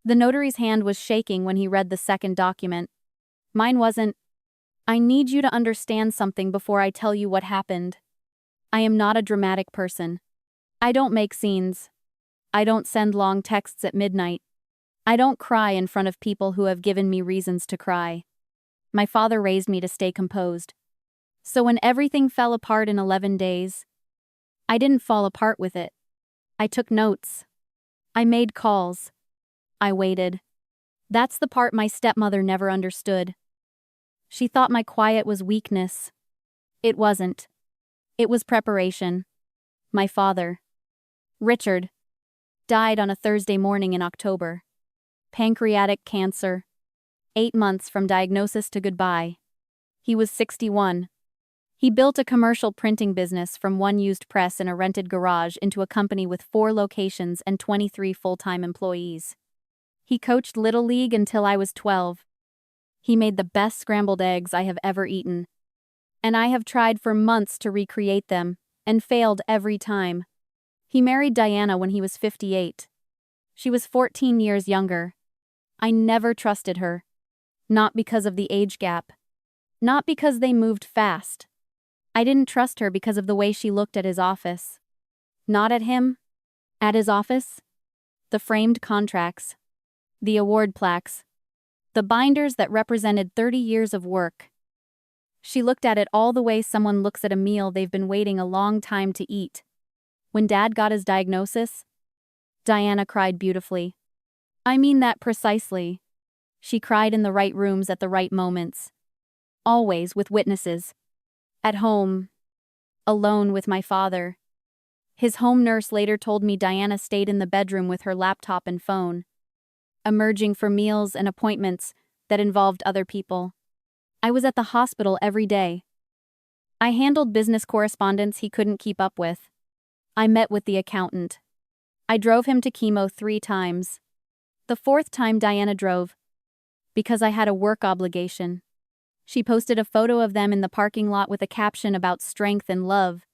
The notary's hand was shaking when he read the second document. Mine wasn't. I need you to understand something before I tell you what happened. I am not a dramatic person. I don't make scenes. I don't send long texts at midnight. I don't cry in front of people who have given me reasons to cry. My father raised me to stay composed. So when everything fell apart in 11 days, I didn't fall apart with it. I took notes. I made calls. I waited. That's the part my stepmother never understood. She thought my quiet was weakness. It wasn't. It was preparation. My father, Richard, died on a Thursday morning in October. Pancreatic cancer. 8 months from diagnosis to goodbye. He was 61. He built a commercial printing business from one used press in a rented garage into a company with 4 locations and 23 full-time employees. He coached Little League until I was 12. He made the best scrambled eggs I have ever eaten. And I have tried for months to recreate them, and failed every time. He married Diana when he was 58. She was 14 years younger. I never trusted her. Not because of the age gap. Not because they moved fast. I didn't trust her because of the way she looked at his office. Not at him. At his office. The framed contracts. The award plaques. The binders that represented 30 years of work. She looked at it all the way someone looks at a meal they've been waiting a long time to eat. When Dad got his diagnosis, Diana cried beautifully. I mean that precisely. She cried in the right rooms at the right moments. Always with witnesses. At home. Alone with my father. His home nurse later told me Diana stayed in the bedroom with her laptop and phone, emerging for meals and appointments that involved other people. I was at the hospital every day. I handled business correspondence he couldn't keep up with. I met with the accountant. I drove him to chemo 3 times. The 4th time Diana drove, because I had a work obligation. She posted a photo of them in the parking lot with a caption about strength and love.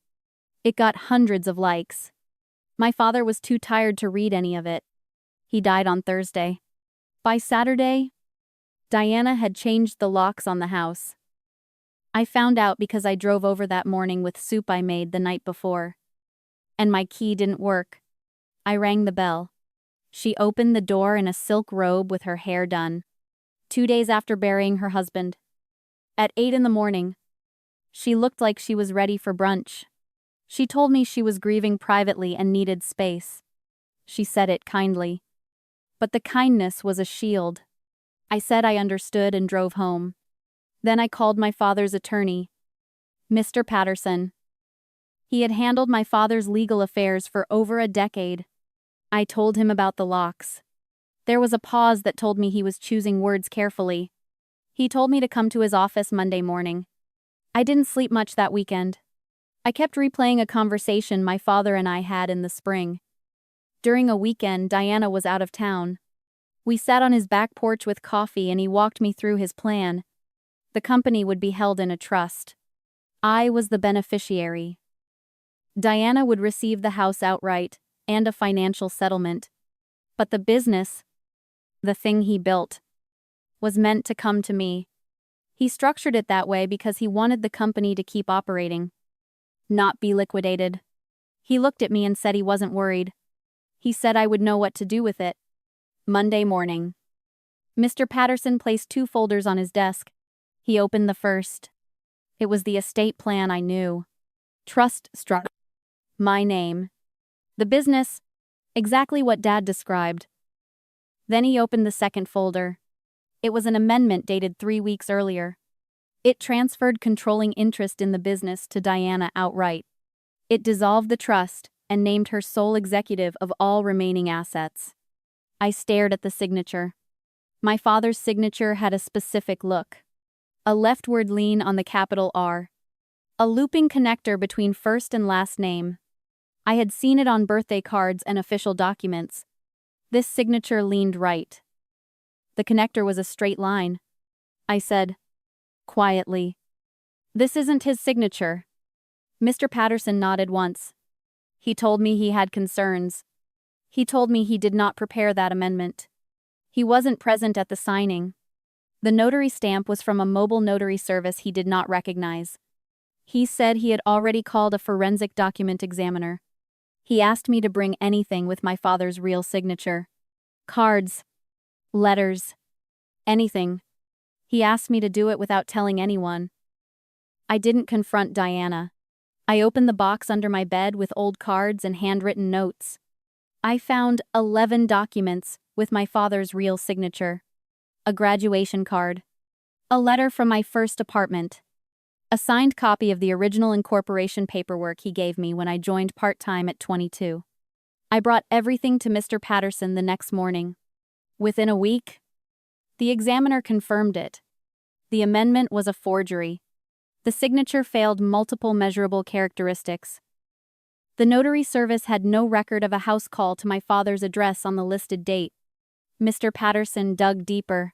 It got hundreds of likes. My father was too tired to read any of it. He died on Thursday. By Saturday, Diana had changed the locks on the house. I found out because I drove over that morning with soup I made the night before. And my key didn't work. I rang the bell. She opened the door in a silk robe with her hair done. 2 days after burying her husband. At 8 in the morning. She looked like she was ready for brunch. She told me she was grieving privately and needed space. She said it kindly. But the kindness was a shield. I said I understood and drove home. Then I called my father's attorney, Mr. Patterson. He had handled my father's legal affairs for over a decade. I told him about the locks. There was a pause that told me he was choosing words carefully. He told me to come to his office Monday morning. I didn't sleep much that weekend. I kept replaying a conversation my father and I had in the spring. During a weekend, Diana was out of town. We sat on his back porch with coffee and he walked me through his plan. The company would be held in a trust. I was the beneficiary. Diana would receive the house outright and a financial settlement. But the business, the thing he built, was meant to come to me. He structured it that way because he wanted the company to keep operating, not be liquidated. He looked at me and said he wasn't worried. He said I would know what to do with it. Monday morning. Mr. Patterson placed 2 folders on his desk. He opened the first. It was the estate plan I knew. Trust struck. My name. The business. Exactly what Dad described. Then he opened the second folder. It was an amendment dated 3 weeks earlier. It transferred controlling interest in the business to Diana outright. It dissolved the trust and named her sole executive of all remaining assets. I stared at the signature. My father's signature had a specific look. A leftward lean on the capital R. A looping connector between first and last name. I had seen it on birthday cards and official documents. This signature leaned right. The connector was a straight line. I said, quietly, "This isn't his signature." Mr. Patterson nodded once. He told me he had concerns. He told me he did not prepare that amendment. He wasn't present at the signing. The notary stamp was from a mobile notary service he did not recognize. He said he had already called a forensic document examiner. He asked me to bring anything with my father's real signature. Cards, letters, anything. He asked me to do it without telling anyone. I didn't confront Diana. I opened the box under my bed with old cards and handwritten notes. I found 11 documents with my father's real signature. A graduation card. A letter from my first apartment. A signed copy of the original incorporation paperwork he gave me when I joined part-time at 22. I brought everything to Mr. Patterson the next morning. Within a week, the examiner confirmed it. The amendment was a forgery. The signature failed multiple measurable characteristics. The notary service had no record of a house call to my father's address on the listed date. Mr. Patterson dug deeper.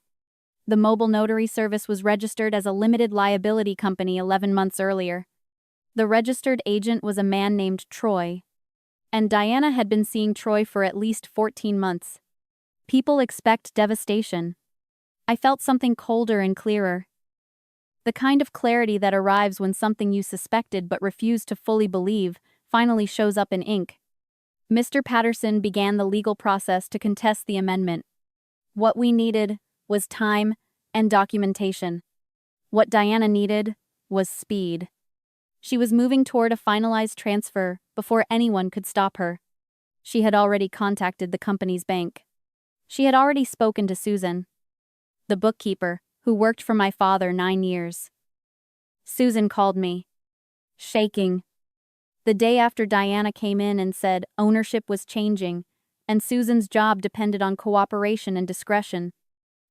The mobile notary service was registered as a limited liability company 11 months earlier. The registered agent was a man named Troy, and Diana had been seeing Troy for at least 14 months. People expect devastation. I felt something colder and clearer. The kind of clarity that arrives when something you suspected but refused to fully believe finally shows up in ink. Mr. Patterson began the legal process to contest the amendment. What we needed was time and documentation. What Diana needed was speed. She was moving toward a finalized transfer before anyone could stop her. She had already contacted the company's bank. She had already spoken to Susan, the bookkeeper, who worked for my father 9 years. Susan called me, shaking. The day after Diana came in and said ownership was changing, and Susan's job depended on cooperation and discretion.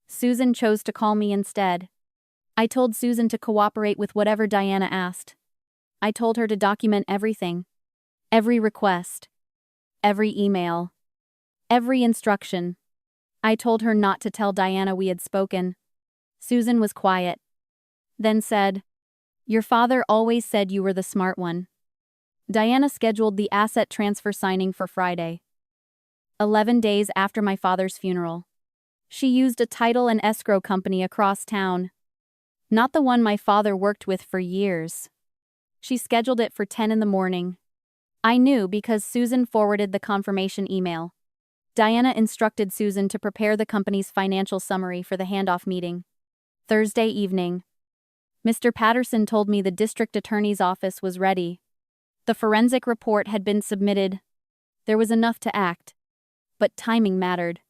Susan chose to call me instead. I told Susan to cooperate with whatever Diana asked. I told her to document everything. Every request. Every email. Every instruction. I told her not to tell Diana we had spoken. Susan was quiet. Then said, "Your father always said you were the smart one." Diana scheduled the asset transfer signing for Friday, 11 days after my father's funeral. She used a title and escrow company across town. Not the one my father worked with for years. She scheduled it for 10 in the morning. I knew because Susan forwarded the confirmation email. Diana instructed Susan to prepare the company's financial summary for the handoff meeting. Thursday evening. Mr. Patterson told me the district attorney's office was ready. The forensic report had been submitted. There was enough to act. But timing mattered.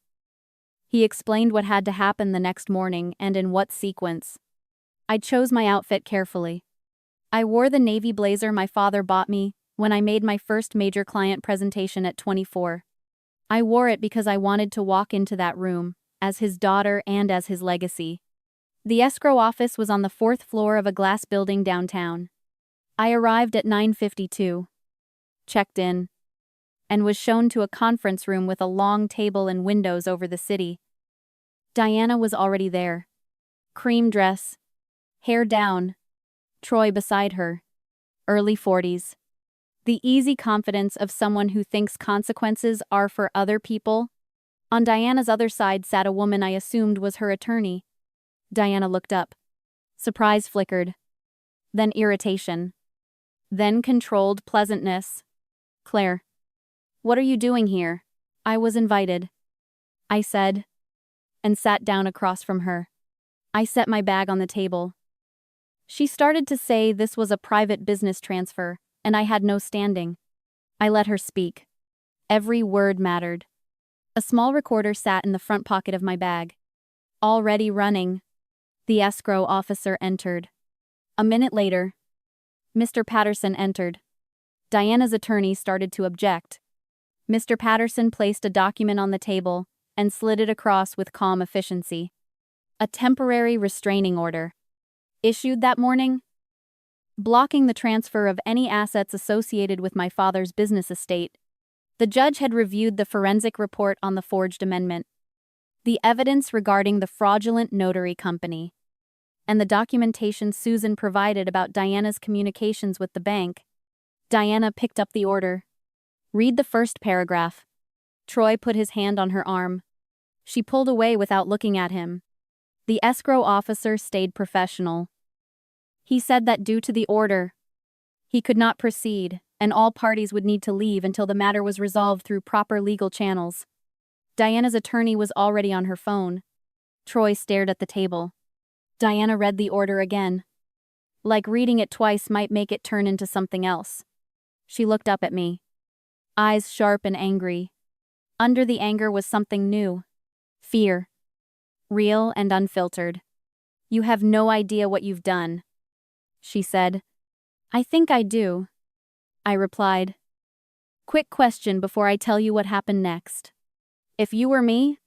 He explained what had to happen the next morning and in what sequence. I chose my outfit carefully. I wore the navy blazer my father bought me when I made my first major client presentation at 24. I wore it because I wanted to walk into that room, as his daughter and as his legacy. The escrow office was on the 4th floor of a glass building downtown. I arrived at 9:52, checked in, and was shown to a conference room with a long table and windows over the city. Diana was already there. Cream dress, hair down, Troy beside her, early 40s. The easy confidence of someone who thinks consequences are for other people. On Diana's other side sat a woman I assumed was her attorney. Diana looked up. Surprise flickered. Then irritation. Then controlled pleasantness. "Claire, what are you doing here?" "I was invited," I said, and sat down across from her. I set my bag on the table. She started to say this was a private business transfer, and I had no standing. I let her speak. Every word mattered. A small recorder sat in the front pocket of my bag. Already running. The escrow officer entered. A minute later, Mr. Patterson entered. Diana's attorney started to object. Mr. Patterson placed a document on the table and slid it across with calm efficiency. A temporary restraining order. Issued that morning, blocking the transfer of any assets associated with my father's business estate. The judge had reviewed the forensic report on the forged amendment, the evidence regarding the fraudulent notary company, and the documentation Susan provided about Diana's communications with the bank. Diana picked up the order. "Read the first paragraph." Troy put his hand on her arm. She pulled away without looking at him. The escrow officer stayed professional. He said that due to the order, he could not proceed, and all parties would need to leave until the matter was resolved through proper legal channels. Diana's attorney was already on her phone. Troy stared at the table. Diana read the order again. Like reading it twice might make it turn into something else. She looked up at me. Eyes sharp and angry. Under the anger was something new. Fear. Real and unfiltered. "You have no idea what you've done," she said. "I think I do," I replied. "Quick question before I tell you what happened next. If you were me,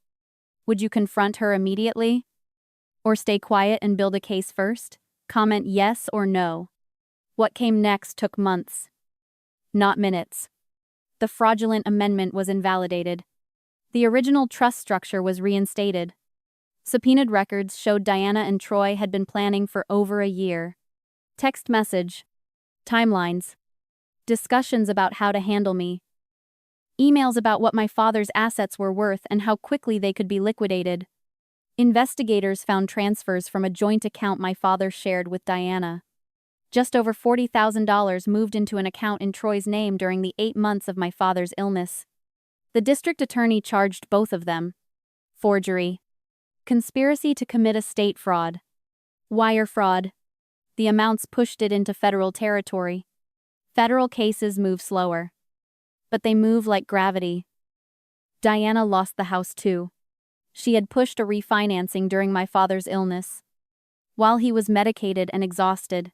would you confront her immediately? Or stay quiet and build a case first? Comment yes or no." What came next took months. Not minutes. The fraudulent amendment was invalidated. The original trust structure was reinstated. Subpoenaed records showed Diana and Troy had been planning for over a year. Text message. Timelines. Discussions about how to handle me. Emails about what my father's assets were worth and how quickly they could be liquidated. Investigators found transfers from a joint account my father shared with Diana. Just over $40,000 moved into an account in Troy's name during the 8 months of my father's illness. The district attorney charged both of them. Forgery. Conspiracy to commit estate fraud. Wire fraud. The amounts pushed it into federal territory. Federal cases move slower. But they move like gravity. Diana lost the house too. She had pushed a refinancing during my father's illness. While he was medicated and exhausted,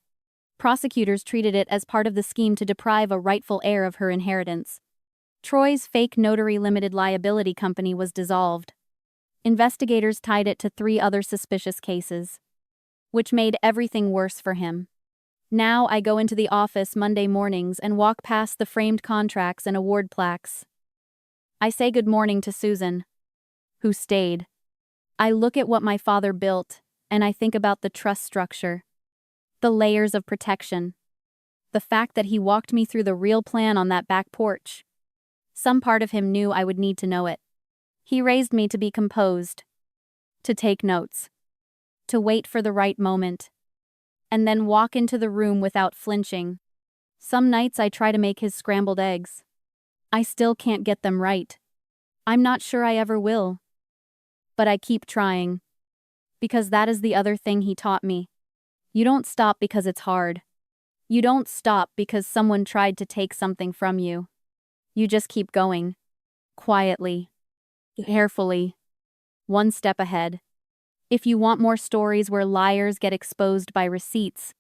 prosecutors treated it as part of the scheme to deprive a rightful heir of her inheritance. Troy's fake notary limited liability company was dissolved. Investigators tied it to 3 other suspicious cases, which made everything worse for him. Now I go into the office Monday mornings and walk past the framed contracts and award plaques. I say good morning to Susan, who stayed. I look at what my father built, and I think about the trust structure, the layers of protection, the fact that he walked me through the real plan on that back porch. Some part of him knew I would need to know it. He raised me to be composed, to take notes, to wait for the right moment, and then walk into the room without flinching. Some nights I try to make his scrambled eggs. I still can't get them right. I'm not sure I ever will. But I keep trying. Because that is the other thing he taught me. You don't stop because it's hard. You don't stop because someone tried to take something from you. You just keep going. Quietly. Carefully. One step ahead. If you want more stories where liars get exposed by receipts,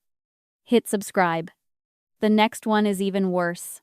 hit subscribe. The next one is even worse.